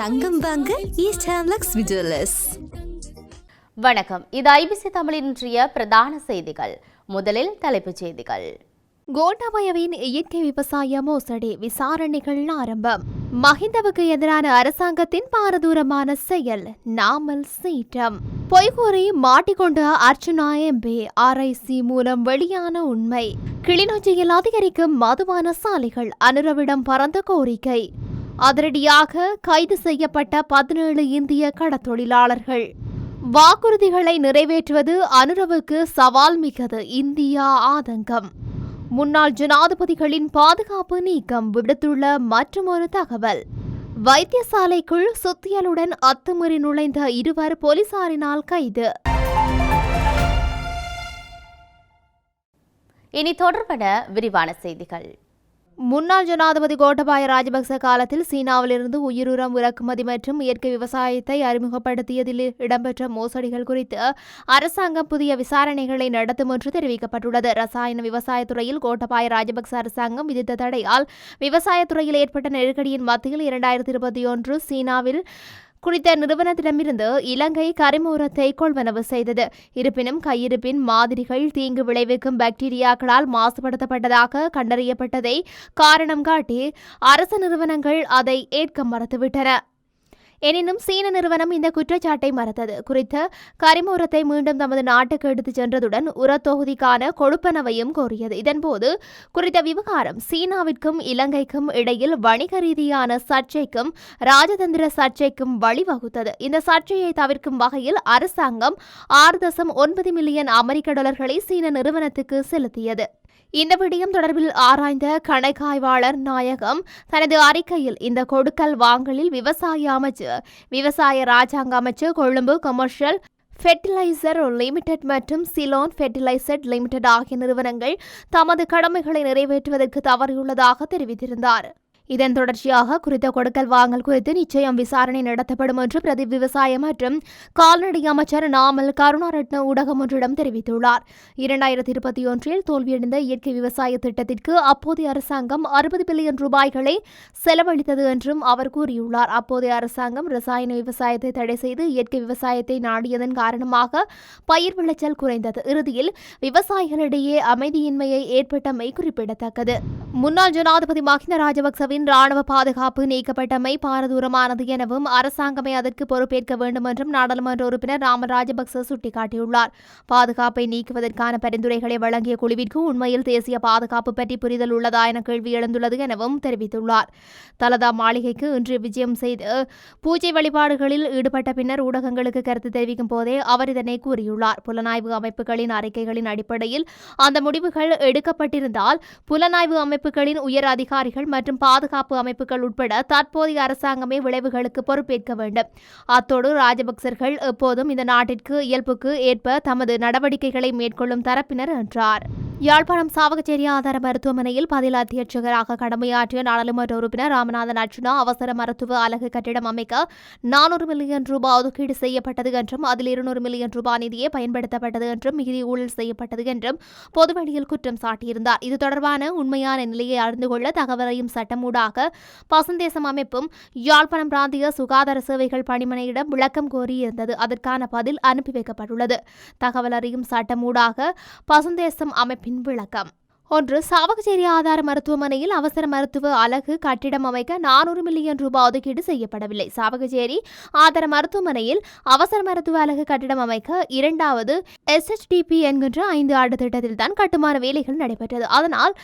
தங்கம் வாங்க east ஹேம்லக்ஸ் jewellers. வணக்கம், இது ஐபிசி தமிழின் இன்றைய பிரதான செய்திகள். முதலில் தலைப்புச் செய்திகள். கோட்டாபயவின் இயற்கை விவசாய மோசடி விசாரணைகள் ஆரம்பம். மஹிந்தவுக்கு எதிரான அரசாங்கத்தின் பாரதூரமான செயல் நாமல் சீற்றம். பொய்கூறி மாட்டிக்கொண்ட அர்ச்சுனா எம்பி RIC மூலம் வெளியான உண்மை. கிளிநொச்சியில் அதிகரிக்கும் மதுபான சாலைகள் அனுரவிடம் பறந்த கோரிக்கை. அதிரடியாக கைது செய்யப்பட்ட 17 இந்திய கடத்தொழிலாளர்கள். வாக்குறுதிகளை நிறைவேற்றுவது அனுரவுக்கு சவால் மிக்கது, இந்தியா ஆதங்கம். முன்னாள் ஜனாதிபதிகளின் பாதுகாப்பு நீக்கம் விடுத்துள்ள மற்றொரு தகவல். வைத்தியசாலைக்குள் சுத்தியலுடன் அத்துமீறி நுழைந்த 2 போலீசாரினால் கைது. இனி தொடர்பட விரிவான செய்திகள். முன்னாள் ஜனாதிபதி கோட்டபாய ராஜபக்ச காலத்தில் சீனாவிலிருந்து உயிருரம் இறக்குமதி மற்றும் இயற்கை விவசாயத்தை அறிமுகப்படுத்தியதில் இடம்பெற்ற மோசடிகள் குறித்து அரசாங்கம் புதிய விசாரணைகளை நடத்தும் என்று தெரிவிக்கப்பட்டுள்ளது. ரசாயன விவசாயத்துறையில் கோட்டபாய ராஜபக்ச அரசாங்கம் விதித்த தடையால் விவசாயத்துறையில் ஏற்பட்ட நெருக்கடியின் மத்தியில் 2021 சீனாவில் குறித்த நிறுவனத்திடமிருந்து இலங்கை கரிமூரத்தை கொள்வனவு செய்தது. இருப்பினும் கையிருப்பின் மாதிரிகள் தீங்கு விளைவிக்கும் பாக்டீரியாக்களால் மாசுபடுத்தப்பட்டதாக கண்டறியப்பட்டதை காரணம் காட்டி அரசு நிறுவனங்கள் அதை ஏற்க மறுத்துவிட்டன. எனினும் சீன நிறுவனம் இந்த குற்றச்சாட்டை மறுத்தது. குறித்த கரிமூரத்தை மீண்டும் தமது நாட்டுக்கு எடுத்துச் சென்றதுடன் உரத்தொகுதிக்கான கொடுப்பனவையும் கோரியது. இதன்போது குறித்த விவகாரம் சீனாவிற்கும் இலங்கைக்கும் இடையில் வணிக ரீதியான சர்ச்சைக்கும் ராஜதந்திர சர்ச்சைக்கும் வழிவகுத்தது. இந்த சர்ச்சையை தவிர்க்கும் வகையில் அரசாங்கம் 6.9 மில்லியன் அமெரிக்க டாலர்களை சீன நிறுவனத்துக்கு செலுத்தியது. இந்த விடயம் தொடர்பில் ஆராய்ந்த கணக்காய்வாளர் நாயகம் தனது அறிக்கையில் இந்த கொடுக்கல் வாங்கலில் விவசாய அமைச்சு, விவசாய ராஜாங்க அமைச்சு, கொழும்பு கமர்ஷியல் ஃபெர்டிலைசர் லிமிடெட் மற்றும் சிலோன் ஃபெர்டிலைசர் லிமிடெட் ஆகிய நிறுவனங்கள் தமது கடமைகளை நிறைவேற்றுவதற்கு தவறியுள்ளதாக தெரிவித்திருந்தார். இதன் தொடர்ச்சியாக குறித்த கொடுக்கல் வாங்கல் குறித்து நிச்சயம் விசாரணை நடத்தப்படும் என்று பிரதி விவசாய மற்றும் கால்நடை அமைச்சர் நாமல் கருணாரட்ன ஊடகம் ஒன்றிடம் தெரிவித்துள்ளார். 2021 தோல்வியடைந்த இயற்கை விவசாய திட்டத்திற்கு அப்போதைய அரசாங்கம் 60 பில்லியன் ரூபாய்களை செலவழித்தது என்றும் அவர் கூறியுள்ளார். அப்போதைய அரசாங்கம் ரசாயன விவசாயத்தை தடை செய்து இயற்கை விவசாயத்தை நாடியதன் காரணமாக பயிர் விளைச்சல் குறைந்தது. இறுதியில் விவசாயிகளிடையே அமைதியின்மையை ஏற்பட்டமை குறிப்பிடத்தக்கது. முன்னாள் ஜனாதிபதி மஹிந்த ராஜபக்சவின் ராணுவ பாதுகாப்பு நீக்கப்பட்டமை பாரதூரமானது எனவும் அரசாங்கமே அதற்கு பொறுப்பேற்க வேண்டும் என்றும் நாடாளுமன்ற உறுப்பினர் ராம ராஜபக்ச சுட்டிக்காட்டியுள்ளார். பாதுகாப்பை நீக்குவதற்கான பரிந்துரைகளை வழங்கிய குழுவிற்கு உண்மையில் தேசிய பாதுகாப்பு பற்றி புரிதல் உள்ளதா என கேள்வி எழுந்துள்ளது எனவும் தெரிவித்துள்ளார். தலதா மாளிகைக்கு இன்று விஜயம் செய்து பூஜை வழிபாடுகளில் ஈடுபட்ட பின்னர் ஊடகங்களுக்கு கருத்து தெரிவிக்கும் போதே அவர் இதனை கூறியுள்ளார். புலனாய்வு அமைப்புகளின் அறிக்கைகளின் அடிப்படையில் அந்த முடிவுகள் எடுக்கப்பட்டிருந்தால் புலனாய்வு அமைப்புகளின் உயர் அதிகாரிகள் மற்றும் பாதுகாப்பு அமைப்புகள் உட்பட தற்போதைய அரசாங்கமே விளைவுகளுக்கு பொறுப்பேற்க வேண்டும். அத்தோடு ராஜபக்சர்கள் எப்போதும் இந்த நாட்டிற்கு இயல்புக்கு ஏற்ப தமது நடவடிக்கைகளை மேற்கொள்ளும் தரப்பினர் என்றார். யாழ்ப்பாணம் சாவகச்சேரி ஆதார மருத்துவமனையில் பதில் அத்தியட்சகராக கடமையாற்றிய நாடாளுமன்ற உறுப்பினர் ராமநாதன் அர்ச்சுனா அவசர மருத்துவ அலகு கட்டிடம் அமைக்க 400 மில்லியன் ரூபாய் ஒதுக்கீடு செய்யப்பட்டது என்றும் அதில் 200 மில்லியன் ரூபாய் நிதியே பயன்படுத்தப்பட்டது என்றும் மிகுதி ஊழல் செய்யப்பட்டது என்றும் பொதுவெளியில் குற்றம் சாட்டியிருந்தார். இது தொடர்பான உண்மையான நிலையை அறிந்து கொள்ள தகவலையும் சட்டமூடாக பசுந்தேசம் அமைப்பும் யாழ்ப்பாணம் பிராந்திய சுகாதார சேவைகள் பணிமனையிடம் விளக்கம் கோரியிருந்தது. அதற்கான பதில் அனுப்பி வைக்கப்பட்டுள்ளது. தகவல் அறியும் சட்டமூடாக பசுந்தேசம் அமைப்பின் விளக்கம். 1. சாவகச்சேரி ஆதார மருத்துவமனையில் அவசர மருத்துவ அலகு கட்டிடம் அமைக்க 400 மில்லியன் ரூபாய் ஒதுக்கீடு செய்யப்படவில்லை. சாவகச்சேரி ஆதார மருத்துவமனையில் அவசர மருத்துவ அலகு கட்டிடம் அமைக்க 2வது SHDP என்கின்ற 5 ஆண்டு திட்டத்தில் தான் கட்டுமான வேலைகள் நடைபெற்றது. அதனால்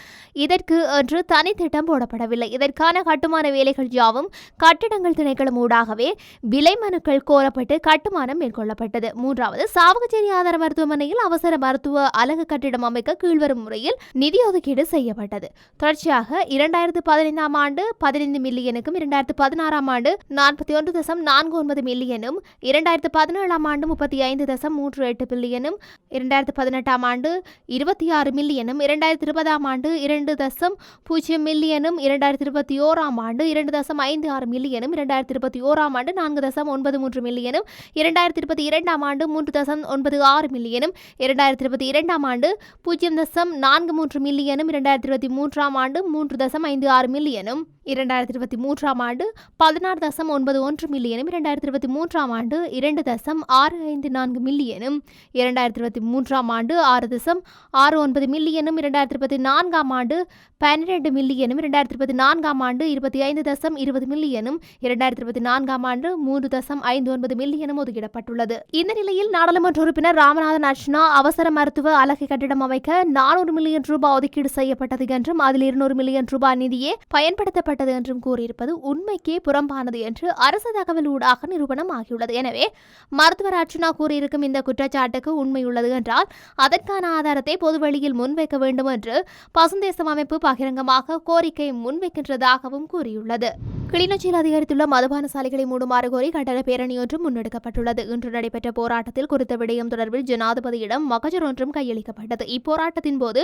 இதற்கு என்று தனி திட்டம் போடப்படவில்லை. இதற்கான கட்டுமான வேலைகள் யாவும் கட்டிடங்கள் திணைக்களம் ஊடாகவே விலை மனுக்கள் கோரப்பட்டு கட்டுமானம் மேற்கொள்ளப்பட்டது. 3வது சாவகச்சேரி ஆதார மருத்துவமனையில் அவசர மருத்துவ அலகு கட்டிடம் அமைக்க கீழ்வரும் முறையில் நிதி ஒதுக்கீடு செய்யப்பட்டது. தொடர்ச்சியாக 2015ஆம் ஆண்டு 15 மில்லியனுக்கும் 2016ஆம் ஆண்டு 41.49 மில்லியனும் 2017ஆம் ஆண்டு 35.38 பில்லியனும் 2018ஆம் ஆண்டு 26 மில்லியனும் 2020ஆம் ஆண்டு 2.0 மில்லியனும் 2021ஆம் ஆண்டு 2.56 மில்லியனும் 2021ஆம் ஆண்டு 4.93 மில்லியனும் 2022ஆம் ஆண்டு 3.96 மில்லியனும் 2022ஆம் ஆண்டு 0.43 மில்லியனும் 2023ஆம் ஆண்டு 3.56 மில்லியனும் 2023ஆம் ஆண்டு 16.91 மில்லியனும் 2023ஆம் ஆண்டு 2.654 மில்லியனும் 2023ஆம் ஆண்டு 6.69 மில்லியனும் 2024ஆம் ஆண்டு 12 மில்லியனும் 2024ஆம் ஆண்டு 25.20 மில்லியனும் 2024ஆம் ஆண்டு 3.59 மில்லியனும் ஒதுக்கிடப்பட்டுள்ளது. இந்த நிலையில் நாடாளுமன்ற உறுப்பினர் ராமநாதன் அர்ச்சனா அவசர மருத்துவ அலகை கட்டிடம் அமைக்க 400 மில்லியன் ரூபாய் ஒதுக்கீடு செய்யப்பட்டது என்றும் அதில் 200 மில்லியன் ரூபாய் நிதியே பயன்படுத்தப்பட்டது என்றும் கூறியிருப்பது உண்மைக்கே புறம்பானது என்று அரசு தகவல் ஊடாக நிரூபணம் ஆகியுள்ளது. எனவே மருத்துவர் அர்ச்சனா கூறியிருக்கும் இந்த குற்றச்சாட்டுக்கு உண்மை உள்ளது என்றால் அதற்கான ஆதாரத்தை பொதுவெளியில் முன்வைக்க வேண்டும் என்று பசுந்தேசம் அமைப்பு பகிரங்கமாக கோரிக்கை முன்வைக்கின்றதாகவும் கூறியுள்ளது. கிளிநொச்சியில் அதிகரித்துள்ள மதுபான சாலைகளை மூடுமாறு கோரி கண்டன பேரணி ஒன்றும் முன்னெடுக்கப்பட்டுள்ளது. இன்று நடைபெற்ற போராட்டத்தில் குறித்த விடயம் தொடர்பில் ஜனாதிபதியிடம் மகஜர் ஒன்றும் கையளிக்கப்பட்டது. இப்போராட்டத்தின் போது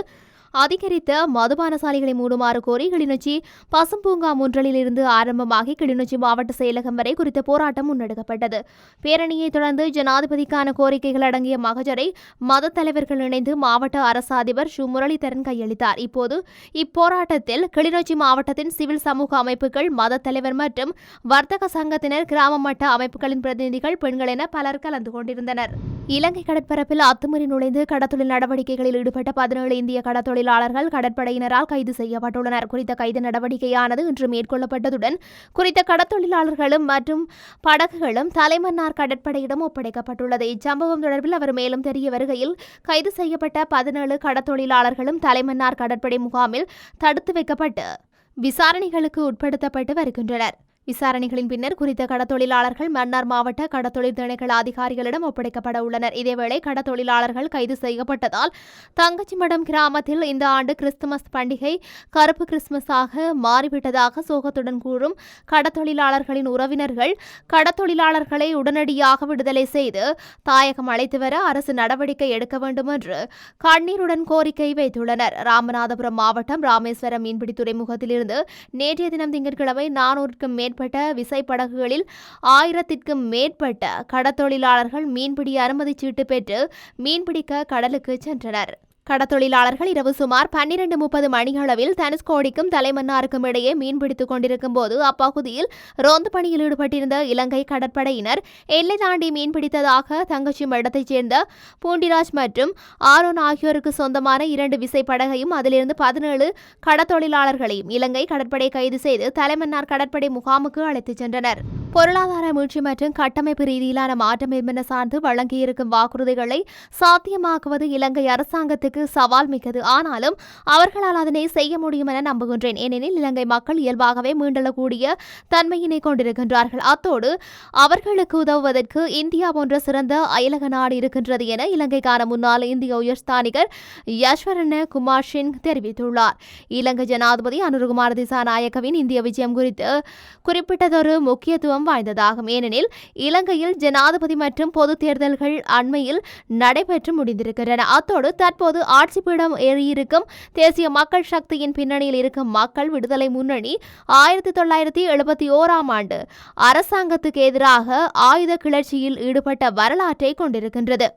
அதிகரித்த மதுபான சாலைகளை மூடுமாறு கோரி கிளிநொச்சி பசும்பூங்கா முன்றலில் இருந்து ஆரம்பமாகி கிளிநொச்சி மாவட்ட செயலகம் வரை குறித்த போராட்டம் முன்னெடுக்கப்பட்டது. பேரணியை தொடர்ந்து ஜனாதிபதிக்கான கோரிக்கைகள் அடங்கிய மகஜரை மத தலைவர்கள் இணைந்து மாவட்ட அரசு அதிபர் ஷு முரளிதரன் கையளித்தார். இப்போது இப்போராட்டத்தில் கிளிநொச்சி மாவட்டத்தின் சிவில் சமூக அமைப்புகள், மத தலைவர் மற்றும் வர்த்தக சங்கத்தினர், கிராம மட்ட அமைப்புகளின் பிரதிநிதிகள், பெண்கள் என பலர் கலந்து கொண்டிருந்தனர். இலங்கை கடற்பரப்பில் அத்துமீறி நுழைந்து கடத்தொழில் நடவடிக்கைகளில் ஈடுபட்ட 17 இந்திய கடற்தொழிலாளர்கள் கடற்படையினரால் கைது செய்யப்பட்டுள்ளனர். குறித்த கைது நடவடிக்கையானது இன்று மேற்கொள்ளப்பட்டதுடன் குறித்த கடற்தொழிலாளர்களும் மற்றும் படகுகளும் தலைமன்னார் கடற்படையிடம் ஒப்படைக்கப்பட்டுள்ளது. இச்சம்பவம் தொடர்பில் அவர் மேலும் தெரிய வருகையில் கைது செய்யப்பட்ட 17 கடற்தொழிலாளர்களும் தலைமன்னார் கடற்படை முகாமில் தடுத்து வைக்கப்பட்டு விசாரணைகளுக்கு உட்படுத்தப்பட்டு வருகின்றனர். விசாரணைகளின் பின்னர் குறித்த கடத்தொழிலாளர்கள் மன்னார் மாவட்ட கடத்தொழில் திணைக்கள அதிகாரிகளிடம் ஒப்படைக்கப்பட உள்ளனர். இதேவேளை கடத்தொழிலாளர்கள் கைது செய்யப்பட்டதால் தங்கச்சிமடம் கிராமத்தில் இந்த ஆண்டு கிறிஸ்துமஸ் பண்டிகை கருப்பு கிறிஸ்துமஸாக மாறிவிட்டதாக சோகத்துடன் கூறும் கடத்தொழிலாளர்களின் உறவினர்கள் கடத்தொழிலாளர்களை உடனடியாக விடுதலை செய்து தாயகம் அழைத்து வர அரசு நடவடிக்கை எடுக்க வேண்டும் என்று கண்ணீருடன் கோரிக்கை வைத்துள்ளனர். ராமநாதபுரம் மாவட்டம் ராமேஸ்வரம் மீன்பிடி துறைமுகத்திலிருந்து நேற்றைய தினம் திங்கட்கிழமை 400க்கும் மேற்பட்ட விசைப்படகுகளில் 1000க்கும் மேற்பட்ட கடத்தொழிலாளர்கள் மீன்பிடி அனுமதி சீட்டு பெற்று மீன்பிடிக்க கடலுக்கு சென்றனர். கடத்தொழிலாளர்கள் இரவு சுமார் 12:30 மணியளவில் தனுஷ்கோடிக்கும் தலைமன்னாருக்கும் இடையே மீன்பிடித்துக் கொண்டிருக்கும் போது அப்பகுதியில் ரோந்து பணியில் ஈடுபட்டிருந்த இலங்கை கடற்படையினர் எல்லை தாண்டி மீன்பிடித்ததாக தங்கச்சி மடத்தைச் சேர்ந்த பூண்டிராஜ் மற்றும் ஆரோன் ஆகியோருக்கு சொந்தமான 2 விசைப்படகையும் அதிலிருந்து 17 கடத்தொழிலாளர்களையும் இலங்கை கடற்படை கைது செய்து தலைமன்னார் கடற்படை முகாமுக்கு அழைத்துச் சென்றனர். பொருளாதார மீட்சி மற்றும் கட்டமைப்பு ரீதியிலான மாற்றம் என்பன சார்ந்து வழங்கியிருக்கும் வாக்குறுதிகளை சாத்தியமாக்குவது இலங்கை அரசாங்கத்துக்கு சவால் மிக்கது. ஆனாலும் அவர்களால் அதனை செய்ய முடியும் என நம்புகின்றேன். ஏனெனில் இலங்கை மக்கள் இயல்பாகவே மீண்டெழக்கூடிய தன்மையினை கொண்டிருக்கின்றார்கள். அத்தோடு அவர்களுக்கு உதவுவதற்கு இந்தியா போன்ற சிறந்த அயலக நாடு இருக்கின்றது என இலங்கைக்கான முன்னாள் இந்திய உயர்ஸ்தானிகர் யஷ்வரன குமார் சிங் தெரிவித்துள்ளார். இலங்கை ஜனாதிபதி அனுருகுமார் திசாநாயக்கவின் இந்திய விஜயம் குறித்து குறிப்பிட்டதொரு முக்கியத்துவம் வாய்ந்ததாகும். ஏனெனில் இலங்கையில் ஜனாதிபதி மற்றும் பொது தேர்தல்கள் அண்மையில் நடைபெற்று முடிந்திருக்கின்றன. அத்தோடு தற்போது ஆட்சி பீடம் ஏறியிருக்கும் தேசிய மக்கள் சக்தியின் பின்னணியில் இருக்கும் மக்கள் விடுதலை முன்னணி 1971ஆம் ஆண்டு அரசாங்கத்துக்கு எதிராக ஆயுத கிளர்ச்சியில் ஈடுபட்ட வரலாற்றை கொண்டிருக்கின்றது.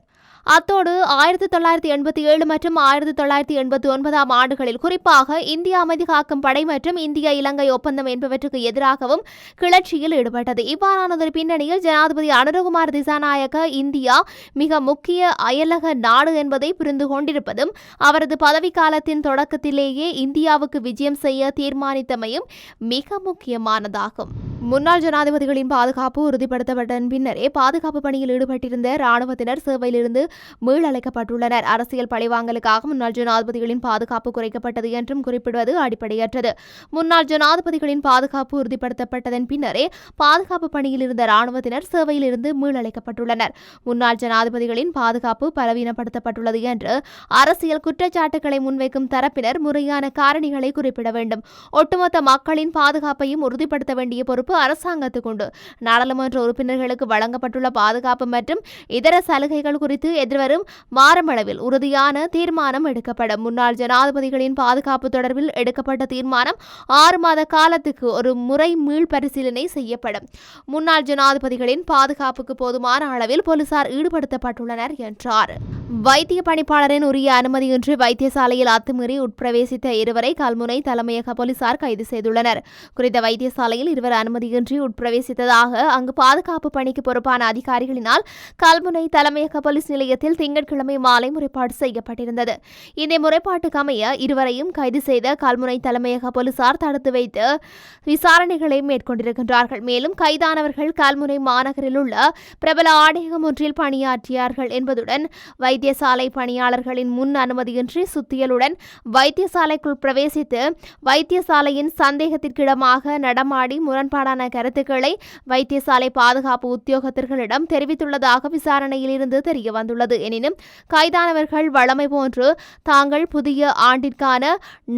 அத்தோடு 1987 மற்றும் 1989ஆம் ஆண்டுகளில் குறிப்பாக இந்திய அமைதி காக்கும் படை மற்றும் இந்திய இலங்கை ஒப்பந்தம் என்பவற்றுக்கு எதிராகவும் கிளர்ச்சியில் ஈடுபட்டது. இவ்வாறானதொரு பின்னணியில் ஜனாதிபதி அனுரகுமார் திசாநாயக்க இந்தியா மிக முக்கிய அயலக நாடு என்பதை புரிந்து கொண்டிருப்பதும் அவரது பதவிக்காலத்தின் தொடக்கத்திலேயே இந்தியாவுக்கு விஜயம் செய்ய தீர்மானித்தமையும் மிக முக்கியமானதாகும். முன்னாள் ஜனாதிபதிகளின் பாதுகாப்பு உறுதிப்படுத்தப்பட்ட பின்னரே பாதுகாப்பு பணியில் ஈடுபட்டிருந்த இராணுவத்தினர் சேவையிலிருந்து மீளழைக்கப்பட்டுள்ளனர். அரசியல் பழிவாங்கலுக்காக முன்னாள் ஜனாதிபதிகளின் பாதுகாப்பு குறைக்கப்பட்டது என்றும் குறிப்பிடுவது அடிப்படையற்றது. முன்னாள் ஜனாதிபதிகளின் பாதுகாப்பு உறுதிப்படுத்தப்பட்டதன் பின்னரே பாதுகாப்பு பணியில் இருந்த இராணுவத்தினர் சேவையில் இருந்து மீளழைக்கப்பட்டுள்ளனர். முன்னாள் ஜனாதிபதிகளின் பாதுகாப்பு பலவீனப்படுத்தப்பட்டுள்ளது என்று அரசியல் குற்றச்சாட்டுகளை முன்வைக்கும் தரப்பினர் முறையான காரணிகளை குறிப்பிட வேண்டும். ஒட்டுமொத்த மக்களின் பாதுகாப்பையும் உறுதிப்படுத்த வேண்டிய பொறுப்பு அரசாங்கத்துக்கு உண்டு. நாடாளுமன்ற உறுப்பினர்களுக்கு வழங்கப்பட்டுள்ள பாதுகாப்பு மற்றும் இதர சலுகைகள் குறித்து எதிர்வரும் மாரமளவில் உறுதியான தீர்மானம் எடுக்கப்படும். முன்னாள் ஜனாதிபதிகளின் பாதுகாப்பு தொடர்பில் எடுக்கப்பட்ட தீர்மானம் 6 மாத காலத்துக்கு ஒரு முறை மீள்பரிசீலனை செய்யப்படும். முன்னாள் ஜனாதிபதிகளின் பாதுகாப்புக்கு போதுமான அளவில் போலீசார் ஈடுபடுத்தப்பட்டுள்ளனர் என்றார். வைத்திய பணிப்பாளரின் உரிய அனுமதியின்றி வைத்தியசாலையில் அத்துமீறி உட்பிரவேசித்த இருவரை கல்முனை தலைமையக போலீசார் கைது செய்துள்ளனர். குறித்த வைத்தியசாலையில் இருவர் அனுமதியின்றி உட்பிரவேசித்ததாக அங்கு பாதுகாப்பு பணிக்கு பொறுப்பான அதிகாரிகளினால் கல்முனை தலைமையக போலீஸ் நிலையத்தில் திங்கட்கிழமை மாலை முறைப்பாடு செய்யப்பட்டிருந்தது. இந்த முறைப்பாட்டுக்கு அமைய இருவரையும் கைது செய்த கல்முனை தலைமையக போலீசார் தடுத்து வைத்து விசாரணைகளை மேற்கொண்டிருக்கின்றார்கள். மேலும் கைதானவர்கள் கல்முனை மாநகரில் உள்ள பிரபல ஆடையகம் ஒன்றில் பணியாற்றியார்கள் என்பதுடன் வைத்தியசாலை பணியாளர்களின் முன் அனுமதியின்றி சுத்தியலுடன் வைத்தியசாலைக்குள் பிரவேசித்து வைத்தியசாலையின் சந்தேகத்திற்கிடமாக நடமாடி முரண்பாடான கருத்துக்களை வைத்தியசாலை பாதுகாப்பு உத்தியோகத்தர்களிடம் தெரிவித்துள்ளதாக விசாரணையில் இருந்து தெரியவந்துள்ளது. எனினும் கைதானவர்கள் வழமை போன்று தாங்கள் புதிய ஆண்டிற்கான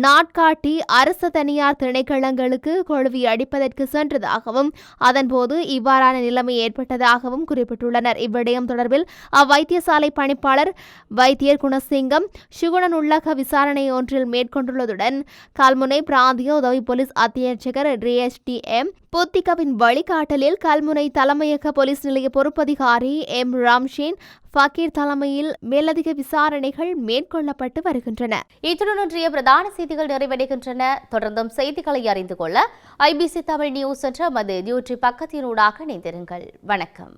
நாட்காட்டி அரசு தனியார் திணைக்களங்களுக்கு கொழுவி அடிப்பதற்கு சென்றதாகவும் அதன்போது இவ்வாறான நிலைமை ஏற்பட்டதாகவும் குறிப்பிட்டுள்ளனர். இவ்விடயம் தொடர்பில் அவ்வைத்தியசாலை பணிப்பாளர் வைத்தியர் குணசிங்கம் சுகுணன் உள்ளக விசாரணை ஒன்றில் மேற்கொண்டுள்ளதுடன் கல்முனை பிராந்திய உதவி போலீஸ் அத்தியட்சகர் DSTM புத்திகவின் வழிகாட்டலில் கல்முனை தலைமையக போலீஸ் நிலைய பொறுப்பதிகாரி M ராம்ஷேன் ஃபக்கீர் தலைமையில் மேலதிக விசாரணைகள் மேற்கொள்ளப்பட்டு வருகின்றன. இத்துடன் இன்றைய பிரதான செய்திகள் நிறைவடைகின்றன. தொடர்ந்தும் செய்திகளை அறிந்து கொள்ள IBC தமிழ் நியூஸ் என்ற மது யூடியூப் பக்கத்தினூடாக இணைந்திருங்கள். வணக்கம்.